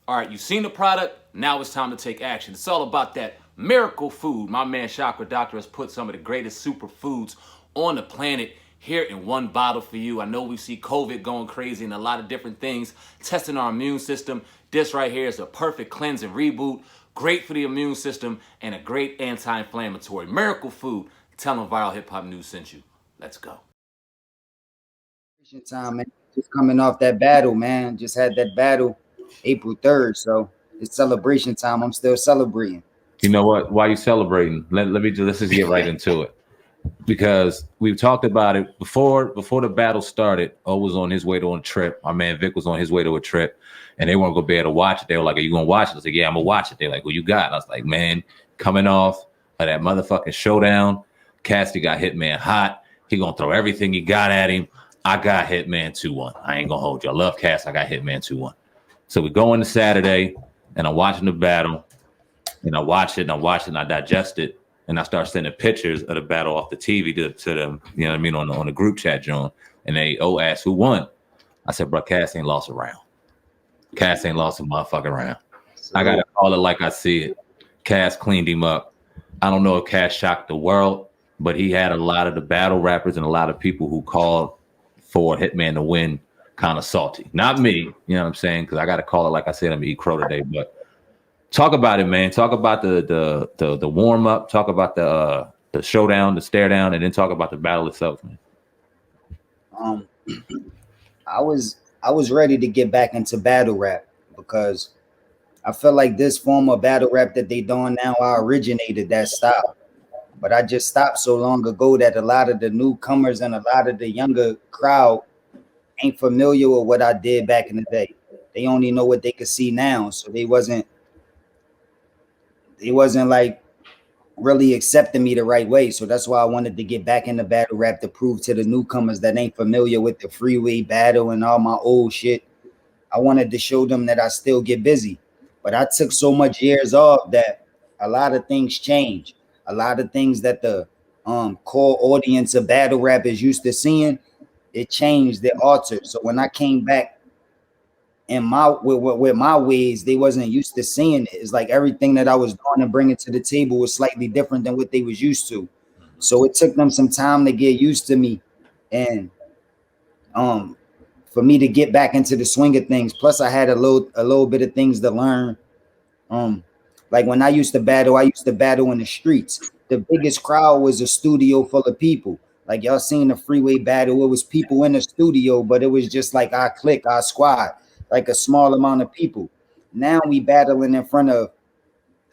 All right, you've seen the product. Now it's time to take action. It's all about that miracle food. My man Chakra Doctor has put some of the greatest superfoods on the planet here in one bottle for you. I know we see COVID going crazy and a lot of different things, testing our immune system. This right here is a perfect cleanse and reboot. Great for the immune system and a great anti-inflammatory. Miracle food. Tell them Viral Hip Hop News sent you. Let's go. Time, man. Just coming off that battle, man. Just had that battle April 3rd. So it's celebration time. I'm still celebrating. You know what? Why you celebrating? Let's just get right into it. Because we've talked about it before the battle started. O was on his way to a trip. My man Vic was on his way to a trip, and they weren't gonna be able to watch it. They were like, "Are you gonna watch it?" I was like, "Yeah, I'm gonna watch it." They're like, "Well, you got?" And I was like, "Man, coming off of that motherfucking showdown, Cassidy got Hitman hot. He gonna throw everything he got at him. I got Hitman 2-1. I ain't gonna hold you. I love Cass. I got Hitman 2-1. So we go into Saturday, and I'm watching the battle, and I watch it, and I digest it. And I start sending pictures of the battle off the TV to them, you know what I mean, on the group chat, John. And they asked who won. I said, bro, Cass ain't lost a round. Cass ain't lost a motherfucking round. I gotta call it like I see it. Cass cleaned him up. I don't know if Cass shocked the world, but he had a lot of the battle rappers and a lot of people who called for Hitman to win kind of salty. Not me, you know what I'm saying? Because I gotta call it like I said, I'm gonna eat crow today, but talk about it, man. Talk about the warm up. Talk about the showdown, the stare down, and then talk about the battle itself, man. I was ready to get back into battle rap because I feel like this form of battle rap that they doing now, I originated that style. But I just stopped so long ago that a lot of the newcomers and a lot of the younger crowd ain't familiar with what I did back in the day. They only know what they could see now, so they wasn't like really accepting me the right way. So that's why I wanted to get back into battle rap to prove to the newcomers that ain't familiar with the freeway battle and all my old shit. I wanted to show them that I still get busy. But I took so much years off that a lot of things changed. A lot of things that the core audience of battle rap is used to seeing, it changed, it altered. So when I came back in with my ways, they wasn't used to seeing it. It's like everything that I was doing and bringing to the table was slightly different than what they was used to. So it took them some time to get used to me, and for me to get back into the swing of things. Plus, I had a little bit of things to learn. Like when I used to battle in the streets. The biggest crowd was a studio full of people. Like y'all seen the freeway battle, it was people in the studio, but it was just like our clique, our squad, like a small amount of people. Now we battling in front of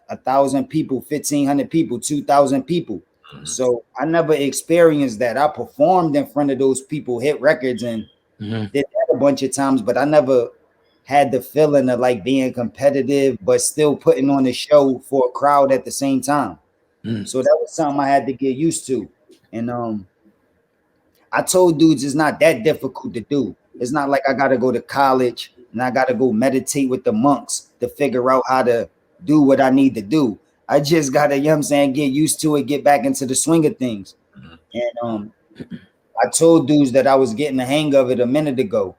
1,000 people, 1,500 people, 2,000 people. So I never experienced that. I performed in front of those people, hit records, and did that a bunch of times, but I never had the feeling of like being competitive, but still putting on a show for a crowd at the same time. So that was something I had to get used to. And I told dudes it's not that difficult to do. It's not like I got to go to college and I got to go meditate with the monks to figure out how to do what I need to do. I just got to, you know what I'm saying, get used to it, get back into the swing of things. And I told dudes that I was getting the hang of it a minute ago,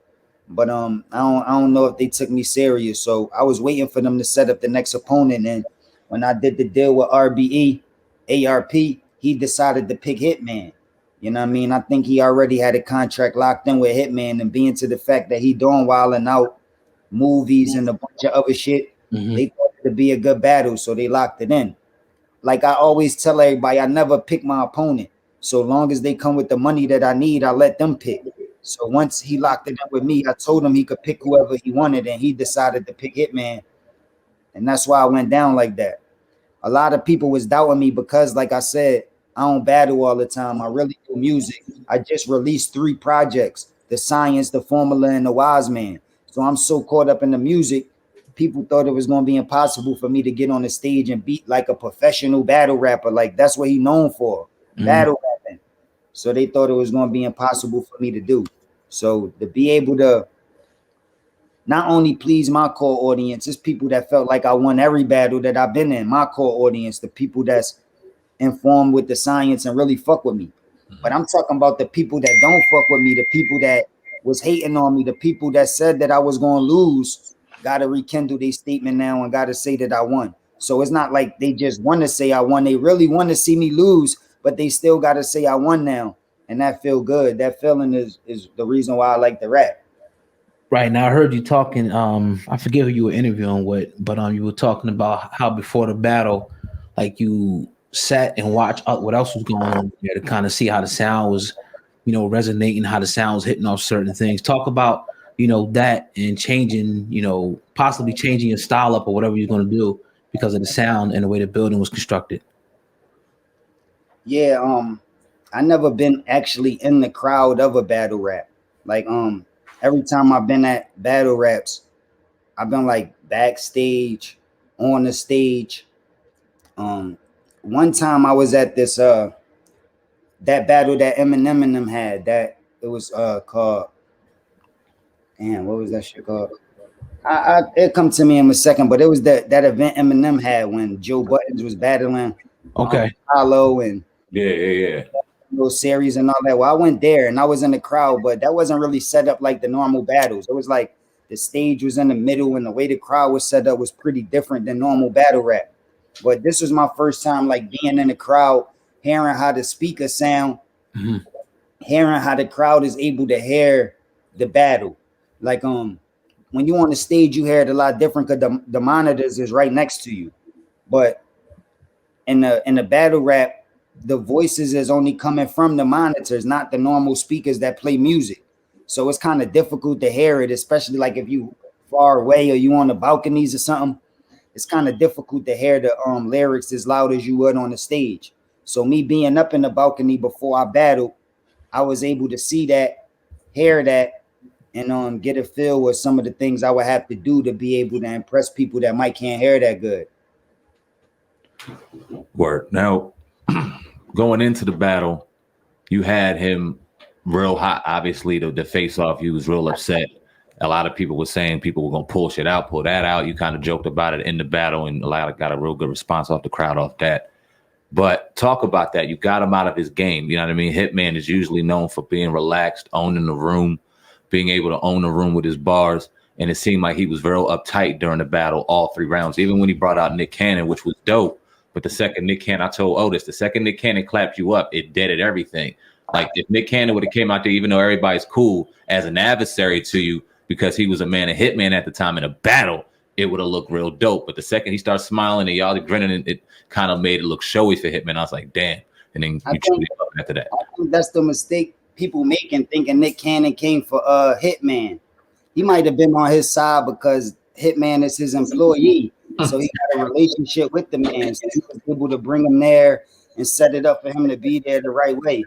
but I don't know if they took me serious. So I was waiting for them to set up the next opponent. And when I did the deal with ARP, he decided to pick Hitman. You know what I mean? I think he already had a contract locked in with Hitman, and being to the fact that he doing Wild 'N Out movies and a bunch of other shit, they thought it would be a good battle, so they locked it in. Like I always tell everybody, I never pick my opponent. So long as they come with the money that I need, I let them pick. So once he locked it up with me, I told him he could pick whoever he wanted, and he decided to pick Hitman. And that's why I went down like that. A lot of people was doubting me because, like I said, I don't battle all the time. I really do music. I just released 3 projects: The Science, The Formula, and The Wise Man. So I'm so caught up in the music, people thought it was going to be impossible for me to get on the stage and beat like a professional battle rapper. Like that's what he known for, battle rapping. So they thought it was going to be impossible for me to do. So to be able to not only please my core audience, it's people that felt like I won every battle that I've been in, my core audience, the people that's informed with the science and really fuck with me. But I'm talking about the people that don't fuck with me, the people that was hating on me, the people that said that I was going to lose. gotta rekindle their statement now and gotta say that I won. So it's not like they just want to say I won. They really want to see me lose, but they still gotta say I won now. And that feel good. That feeling is the reason why I like to rap. Right now, I heard you talking. I forget who you were interviewing with, but you were talking about how before the battle, like you sat and watched what else was going on there to kind of see how the sound was, resonating, how the sound was hitting off certain things. Talk about that and changing, possibly changing your style up or whatever you're going to do because of the sound and the way the building was constructed. Yeah, I never been actually in the crowd of a battle rap. Like every time I've been at battle raps, I've been like backstage, on the stage. One time I was at this that battle that Eminem and them had. That it was called. Damn, what was that shit called? It come to me in a second, but it was that event Eminem had when Joe Buttons was battling. Okay. Hollow and Yeah. those series and all that. Well, I went there and I was in the crowd, but that wasn't really set up like the normal battles. It was like the stage was in the middle and the way the crowd was set up was pretty different than normal battle rap. But this was my first time like being in the crowd, hearing how the speakers sound, hearing how the crowd is able to hear the battle. Like when you on the stage, you hear it a lot different because the monitors is right next to you. But in the battle rap, the voices is only coming from the monitors, not the normal speakers that play music. So it's kind of difficult to hear it, especially like if you far away or you on the balconies or something. It's kind of difficult to hear the lyrics as loud as you would on the stage. So me being up in the balcony before I battled, I was able to see that, hear that, and get a feel with some of the things I would have to do to be able to impress people that might can't hear that good. Word. Now, going into the battle, you had him real hot. Obviously, the face off, he was real upset. A lot of people were saying people were going to pull shit out, pull that out. You kind of joked about it in the battle, and a lot of got a real good response off the crowd off that. But talk about that. You got him out of his game. You know what I mean? Hitman is usually known for being relaxed, owning the room, being able to own the room with his bars. And it seemed like he was very uptight during the battle, all 3 rounds, even when he brought out Nick Cannon, which was dope. But the second Nick Cannon, I told Otis, the second Nick Cannon clapped you up, it deaded everything. Like if Nick Cannon would have came out there, even though everybody's cool, as an adversary to you, because he was a man of Hitman at the time in a battle, it would have looked real dope. But the second he started smiling and y'all grinning, and it kind of made it look showy for Hitman. I was like, damn. And then you truly after that. I think that's the mistake people making, thinking Nick Cannon came for Hitman. He might have been on his side because Hitman is his employee. So he had a relationship with the man. So he was able to bring him there and set it up for him to be there the right way.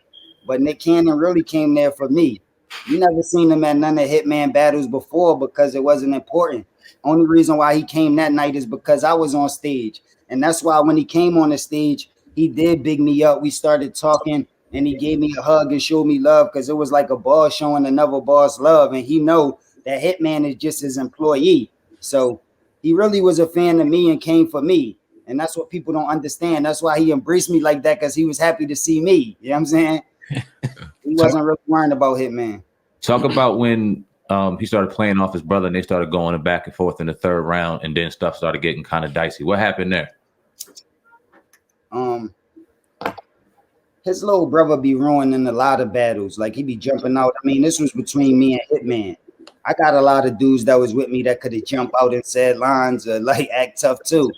But Nick Cannon really came there for me. You never seen him at none of Hitman battles before because it wasn't important. Only reason why he came that night is because I was on stage. And that's why when he came on the stage, he did big me up. We started talking and he gave me a hug and showed me love because it was like a boss showing another boss love. And he know that Hitman is just his employee. So he really was a fan of me and came for me. And that's what people don't understand. That's why he embraced me like that, because he was happy to see me. You know what I'm saying? He wasn't really worrying about Hitman. Talk about when he started playing off his brother and they started going back and forth in the 3rd round, and then stuff started getting kind of dicey. What happened there? His little brother be ruining a lot of battles. Like he be jumping out. I mean, this was between me and Hitman. I got a lot of dudes that was with me that could have jumped out and said lines or like act tough too,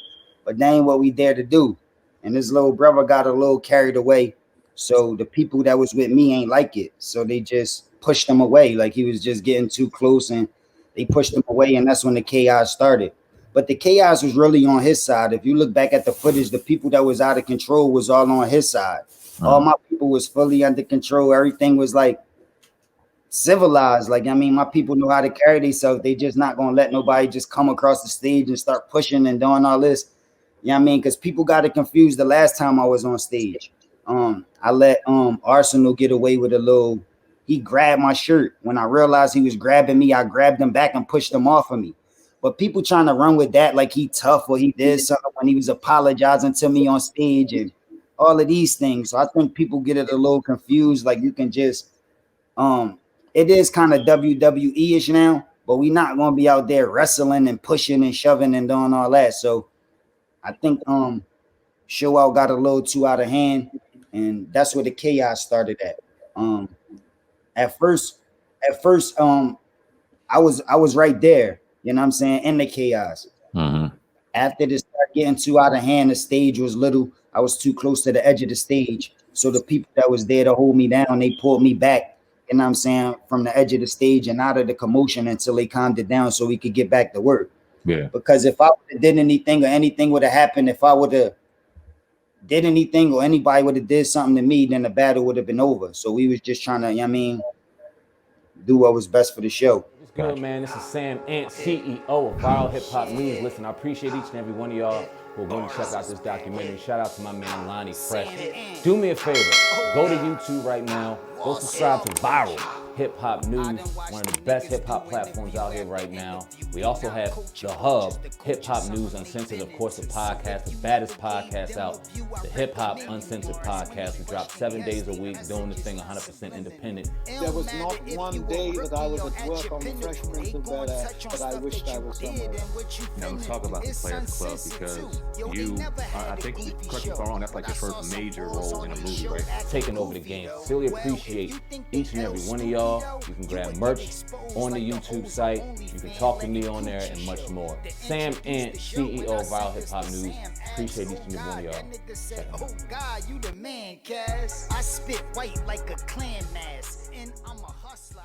but that ain't what we dare to do. And his little brother got a little carried away. So the people that was with me ain't like it. So they just pushed him away. Like he was just getting too close and they pushed him away. And that's when the chaos started. But the chaos was really on his side. If you look back at the footage, the people that was out of control was all on his side. All my people was fully under control. Everything was like civilized. Like, I mean, my people know how to carry themselves. They just not going to let nobody just come across the stage and start pushing and doing all this. You know what I mean? Because people got it confused the last time I was on stage. I let Arsenal get away with a little. He grabbed my shirt. When I realized he was grabbing me, I grabbed him back and pushed him off of me. But people trying to run with that like he tough or he did something when he was apologizing to me on stage and all of these things. So I think people get it a little confused. Like you can just it is kind of WWE-ish now, but we not gonna be out there wrestling and pushing and shoving and doing all that. So I think show out got a little too out of hand, and that's where the chaos started at. At first, I was right there, you know what I'm saying, in the chaos. Mm-hmm. After this started getting too out of hand, the stage was little. I was too close to the edge of the stage. So the people that was there to hold me down, they pulled me back, you know what I'm saying, from the edge of the stage and out of the commotion until they calmed it down so we could get back to work. Yeah. Because if I would have did anything or anything would have happened, if I would have did anything or anybody would have did something to me, then the battle would have been over. So we was just trying to, you know what I mean, do what was best for the show. What's good, man? This is Sam Ant, CEO of Viral Hip Hop News. Listen, I appreciate each and every one of y'all who are going to check out this documentary. Shout out to my man Lonnie Fresh. Do me a favor, go to YouTube right now. Go subscribe to Viral Hip Hop News, one of the best hip hop platforms out here right now. We also have The Hub, Hip Hop News Uncensored, of course, the podcast, the baddest podcast out, the Hip Hop Uncensored podcast. We drop 7 days a week, doing this thing 100% independent. There was not one day that I was at work on the Fresh Prince of Bel-Air that I wished I was somewhere else. Now let's talk about the Players Club, because you, I think, correct me if I'm wrong, that's like your first major role in a movie, right? Taking over the game. Really appreciate each and every one of y'all. You can grab merch on the YouTube site. You can talk to me on there and much more. Sam Ant, CEO of Viral Hip Hop News. Appreciate each and every one of y'all. Oh God, you the man, Cass. I spit white like a clan mask, and I'm a hustler.